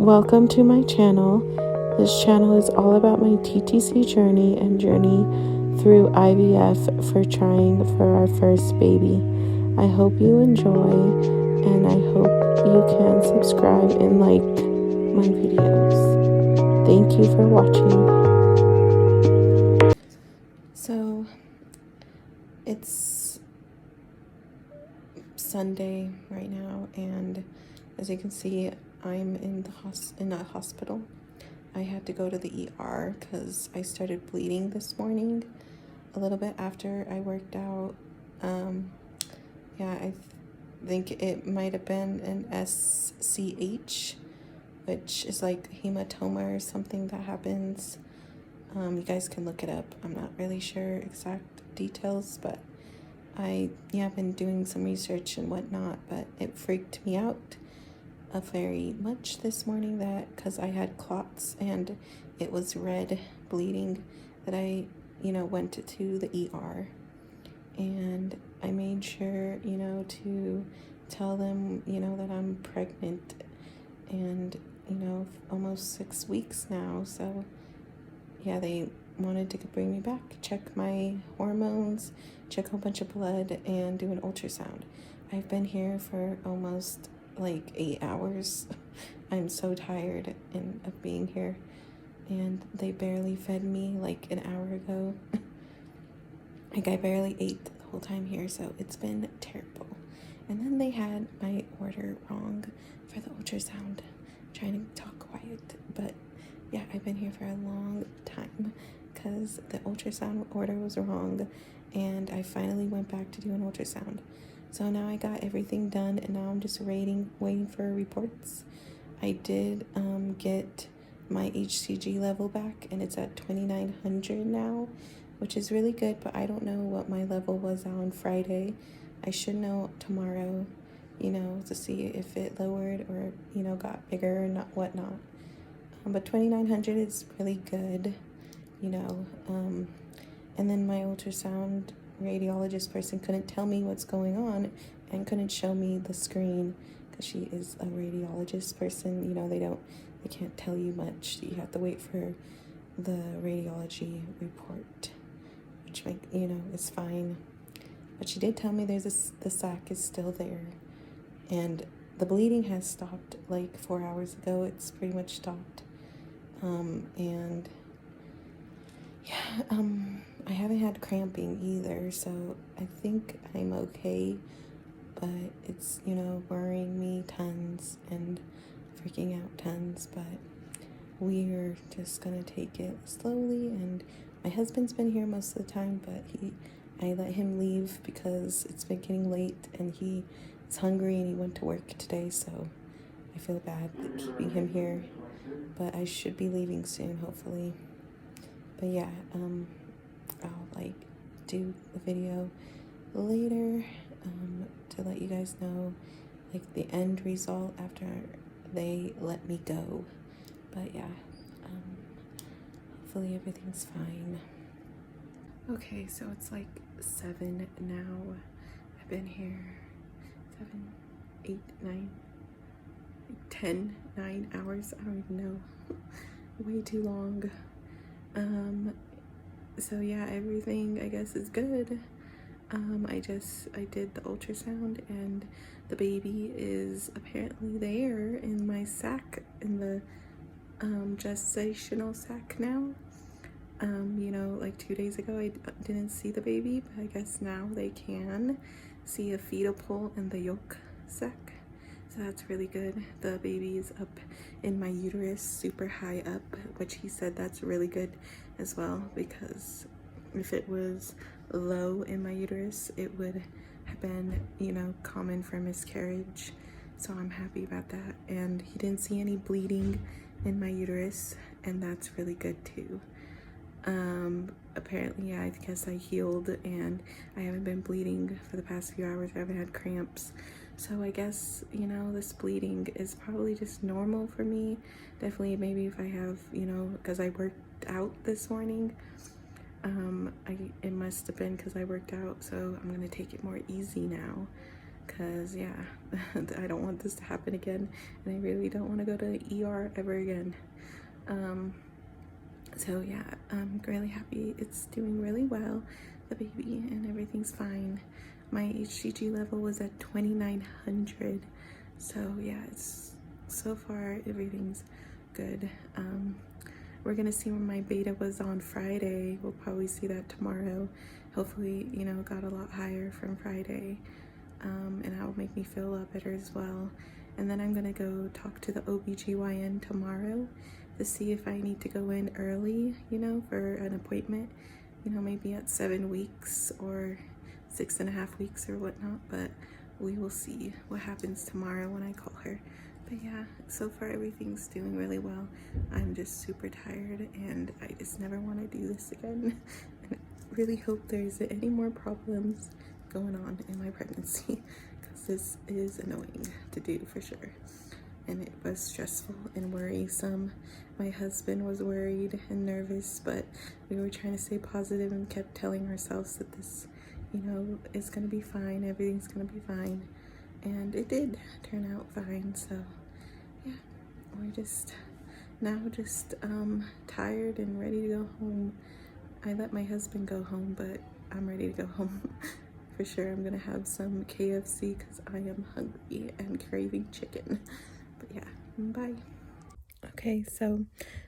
Welcome to my channel. This channel is all about my TTC journey and journey through IVF for trying for our first baby. I hope you enjoy, and I hope you can subscribe and like my videos. Thank you for watching. So it's Sunday right now, and as you can see, I'm in a hospital. I had to go to the ER because I started bleeding this morning a little bit after I worked out. I think it might have been an SCH, which is like hematoma or something that happens. You guys can look it up. I'm not really sure exact details, but I've been doing some research and whatnot, but it freaked me out very much this morning that because I had clots and it was red bleeding that I went to the ER, and I made sure to tell them that I'm pregnant and almost 6 weeks now. So yeah, they wanted to bring me back, check my hormones, check a whole bunch of blood, and do an ultrasound. I've been here for almost like 8 hours. I'm so tired of being here, and they barely fed me like an hour ago. Like I barely ate the whole time here, so it's been terrible. And then they had my order wrong for the ultrasound. I'm trying to talk quiet, but yeah, I've been here for a long time because the ultrasound order was wrong, and I finally went back to do an ultrasound. So now I got everything done, and now I'm just waiting for reports. I did get my HCG level back, and it's at 2900 now, which is really good, but I don't know what my level was on Friday. I should know tomorrow, to see if it lowered or, got bigger or not, whatnot. But 2900 is really good, and then my ultrasound radiologist person couldn't tell me what's going on and couldn't show me the screen because she is a radiologist person. They can't tell you much. You have to wait for the radiology report, which is fine. But she did tell me the sac is still there, and the bleeding has stopped like 4 hours ago. It's pretty much stopped. And yeah, I haven't had cramping either, so I think I'm okay, but it's, worrying me tons and freaking out tons, but we're just gonna take it slowly. And my husband's been here most of the time, but I let him leave because it's been getting late and he is hungry and he went to work today, so I feel bad keeping him here, but I should be leaving soon, hopefully. But yeah, I'll do a video later to let you guys know the end result after they let me go. But yeah, hopefully everything's fine. Okay, so it's 7 now. I've been here 7, 8, 9, 10, 9 hours. I don't even know. Way too long. So yeah, everything I guess is good. I did the ultrasound, and the baby is apparently there in my sac, in the gestational sac now. 2 days ago I didn't see the baby, but I guess now they can see a fetal pole in the yolk sac. So that's really good. The baby is up in my uterus, super high up, which he said that's really good as well, because if it was low in my uterus, it would have been, common for miscarriage. So I'm happy about that. And he didn't see any bleeding in my uterus, and that's really good too. Apparently, I guess I healed and I haven't been bleeding for the past few hours. I haven't had cramps. So I guess, this bleeding is probably just normal for me. Definitely maybe if I have, because I worked out this morning. It must have been because I worked out, so I'm going to take it more easy now because yeah, I don't want this to happen again, and I really don't want to go to ER ever again. So yeah, I'm really happy. It's doing really well, the baby, and everything's fine. My HCG level was at 2900, so yeah, it's so far everything's good. We're gonna see where my beta was on Friday. We'll probably see that tomorrow. Hopefully, you know, it got a lot higher from Friday, and that will make me feel a lot better as well. And then I'm gonna go talk to the OBGYN tomorrow to see if I need to go in early, you know, for an appointment, you know, maybe at 7 weeks or 6.5 weeks or whatnot, but we will see what happens tomorrow when I call her. But yeah, so far everything's doing really well. I'm just super tired and I just never want to do this again. And I really hope there isn't any more problems going on in my pregnancy, because this is annoying to do for sure. And it was stressful and worrisome. My husband was worried and nervous, but we were trying to stay positive and kept telling ourselves that this, you know, is gonna be fine, everything's gonna be fine. And it did turn out fine. So yeah, we're just tired and ready to go home. I let my husband go home, but I'm ready to go home. For sure, I'm gonna have some KFC because I am hungry and craving chicken. But yeah, bye. Okay, so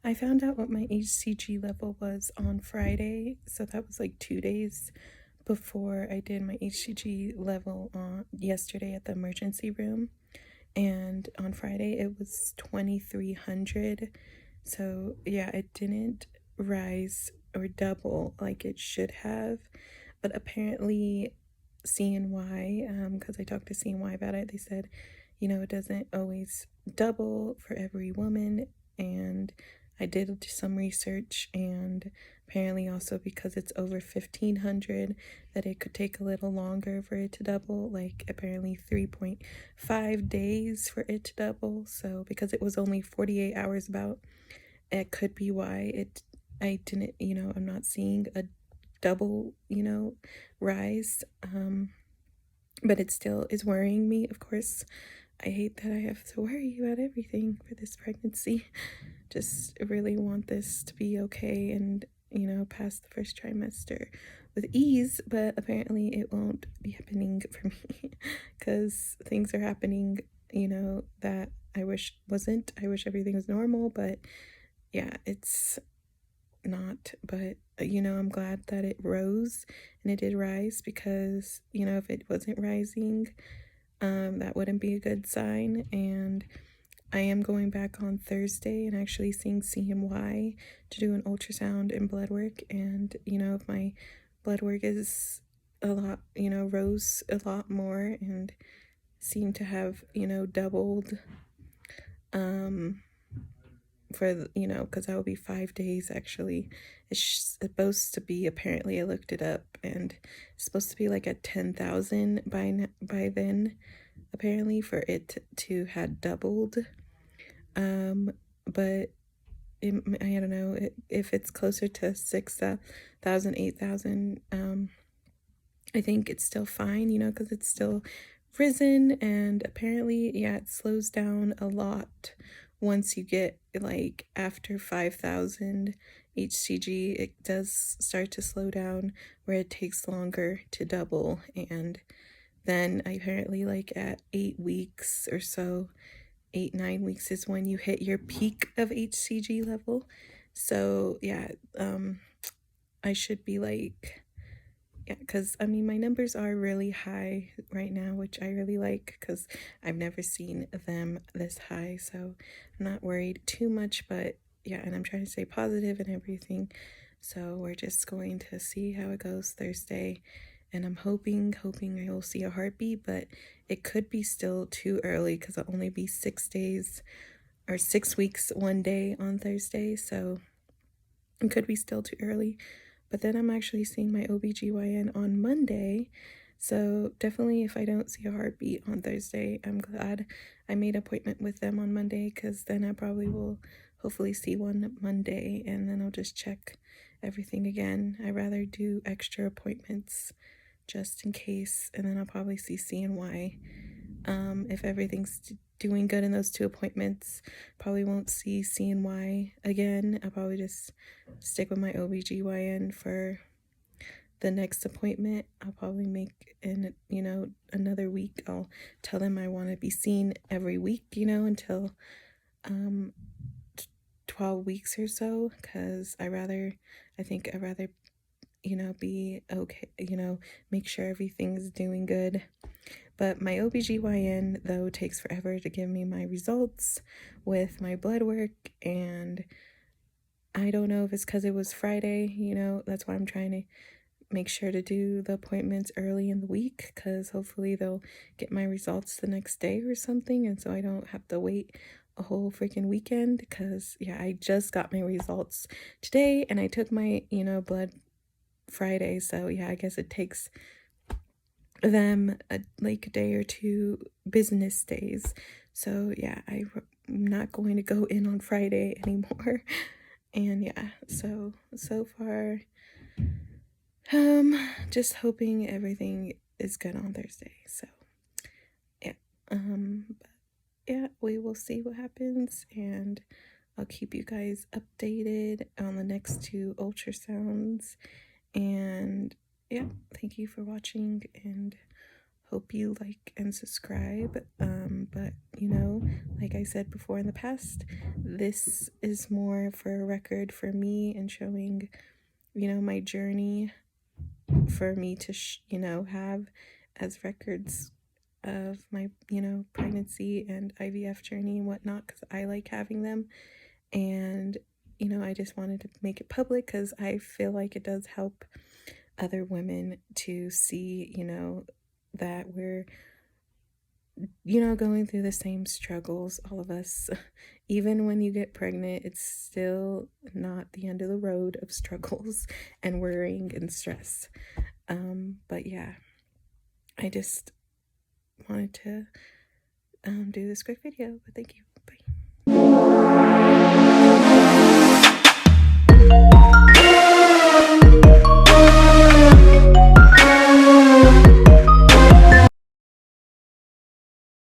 I found out what my HCG level was on Friday. So that was like 2 days before I did my HCG level on yesterday at the emergency room. And on Friday it was 2300. So yeah, it didn't rise or double like it should have. But apparently CNY, because I talked to CNY about it, they said, you know, it doesn't always double for every woman. And I did some research, and apparently also because it's over 1500 that it could take a little longer for it to double, like apparently 3.5 days for it to double. So because it was only 48 hours about, it could be why I didn't, you know, I'm not seeing a double, you know, rise. But it still is worrying me, of course. I hate that I have to worry about everything for this pregnancy. Just really want this to be okay and, you know, pass the first trimester with ease, but apparently it won't be happening for me because things are happening, you know, that I wish wasn't. I wish everything was normal, but yeah, it's not. But you know, I'm glad that it rose and it did rise, because you know, if it wasn't rising, that wouldn't be a good sign. And I am going back on Thursday and actually seeing CMY to do an ultrasound and blood work. And you know, if my blood work is a lot, you know, rose a lot more and seemed to have, you know, doubled, for, you know, because that will be 5 days actually. It's supposed to be, apparently I looked it up, and it's supposed to be like at 10,000 by then, apparently, for it to had doubled. But I don't know if it's closer to 6,000, 8,000. I think it's still fine, you know, because it's still risen, and apparently, yeah, it slows down a lot once you get like after 5,000 HCG. It does start to slow down where it takes longer to double, and then apparently like at 8 weeks or so, 8-9 weeks is when you hit your peak of HCG level. So yeah, I should be like, yeah, because I mean, my numbers are really high right now, which I really like because I've never seen them this high. So I'm not worried too much, but yeah, and I'm trying to stay positive and everything. So we're just going to see how it goes Thursday. And I'm hoping I will see a heartbeat, but it could be still too early because I'll only be 6 days or 6 weeks one day on Thursday. So it could be still too early. But then I'm actually seeing my OBGYN on Monday. So definitely, if I don't see a heartbeat on Thursday, I'm glad I made an appointment with them on Monday, because then I probably will hopefully see one Monday, and then I'll just check everything again. I rather do extra appointments just in case, and then I'll probably see CNY. If everything's doing good in those 2 appointments, probably won't see CNY again. I'll probably just stick with my OBGYN for the next appointment. I'll probably make in, another week. I'll tell them I want to be seen every week, until 12 weeks or so, because I'd rather be okay, make sure everything's doing good. But my OBGYN, though, takes forever to give me my results with my blood work, and I don't know if it's because it was Friday, that's why I'm trying to make sure to do the appointments early in the week, because hopefully they'll get my results the next day or something, and so I don't have to wait a whole freaking weekend, because I just got my results today, and I took my blood Friday, so I guess it takes them a day or 2 business days. So I'm not going to go in on Friday anymore. And so far, just hoping everything is good on Thursday. So but we will see what happens, and I'll keep you guys updated on the next 2 ultrasounds. And thank you for watching, and hope you like and subscribe. But like I said before in the past, this is more for a record for me and showing my journey for me to have as records of my pregnancy and IVF journey and whatnot, because I like having them. And I just wanted to make it public because I feel like it does help other women to see that we're going through the same struggles, all of us. Even when you get pregnant, it's still not the end of the road of struggles and worrying and stress. But I just wanted to do this quick video, but thank you.